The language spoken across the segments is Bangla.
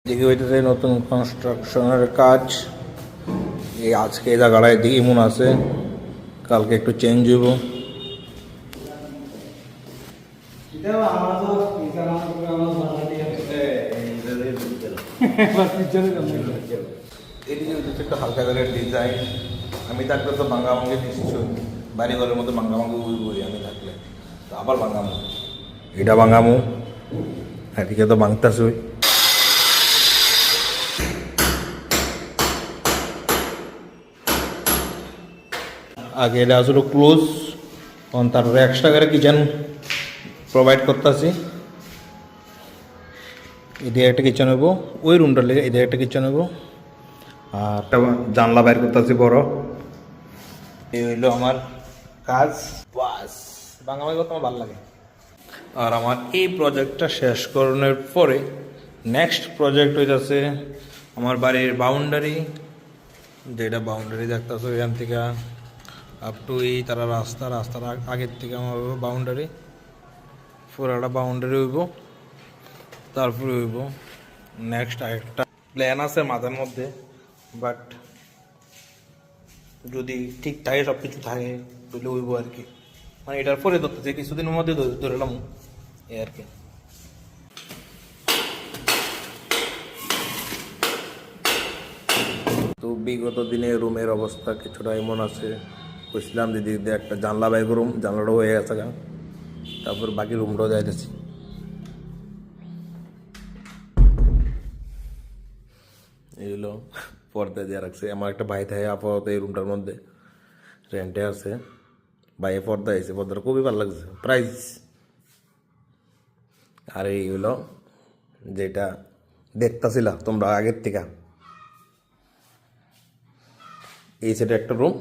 দিকে হইতেছে নতুন কনস্ট্রাকশনের কাজ। এই আজকে এই জায়গাটায় দিকে এমন আছে, কালকে একটু চেঞ্জ হইব। এদিকে হচ্ছে একটু হালকা করে ডিজাইন। আমি থাকলে তো ভাঙ্গাভাঙ্গি নিশ্চয় বাড়ি ঘরের মতো ভাঙ্গাভাঙ্গি উড়ি আমি থাকলে, তো আবার ভাঙ্গামু, এটা ভাঙ্গামু, এদিকে তো ভাঙতাছই। আগে এটা আসলে ক্লোজ, কারণ তারপরে এক্সট্রা করে কিচেন প্রোভাইড করতেছি। এদিকে একটা কিচেন হইব, ওই রুমটার লেগে এদিকে একটা কিচেন হইব, আর একটা জানলা বাইর করতেছি বড়। এই হইলো আমার কাজ, বাস বাঙালি করতে আমার ভালো লাগে। আর আমার এই প্রজেক্টটা শেষ করানোর পরে নেক্সট প্রজেক্ট হইতেছে আমার বাড়ির বাউন্ডারি, যেটা বাউন্ডারি দেখতেছে এখান থেকে আপ টু এই তারা রাস্তার আগের থেকে আমার বাউন্ডারি, পুরাটা বাউন্ডারি হইব। তারপরে হইব নেক্সট আরেকটা প্ল্যান আছে মাথার মধ্যে, বাট যদি ঠিক থাকে সব কিছু থাকে তাহলে হইব আর কি। মানে এটার পরে ধরতেছে কিছুদিনের মধ্যে ধরলাম এই আর কি। তো বিগত দিনে রুমের অবস্থা কিছুটা এমন আছে, বুঝলাম দিদি একটা জানলা বাইক রুম, জানলাটাও হয়ে গেছে গা, তারপর বাকি রুমটাও যাইতেছি। এগুলো পর্দা দিয়ে রাখছে, আমার একটা ভাই থাকে আপাতত এই রুমটার মধ্যে রেন্টে আছে, ভাইয়ে পর্দা এসে, পর্দাটা খুবই ভালো লাগছে, প্রাইস। আর এইগুলো যেটা দেখতেছিল তোমরা আগের থেকে, এই সাইডে একটা রুম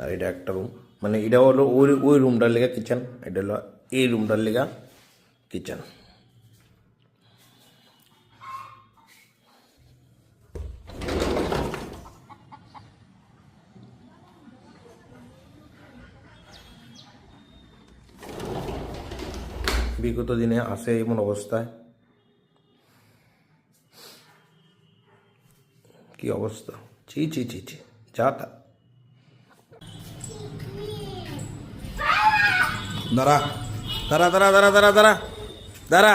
আর এটা একটা রুম, মানে এটা হলো ওই রুমটার লেগা কিচেন, এটা হলো এই রুমটার লেগা কিচেন। বিগত দিনে আছে এমন অবস্থায়, কি অবস্থা, ছি ছি ছি ছি, যা তা। দাঁড়া দাঁড়া দাঁড়া দাঁড়া দাঁড়া দাঁড়া দাঁড়া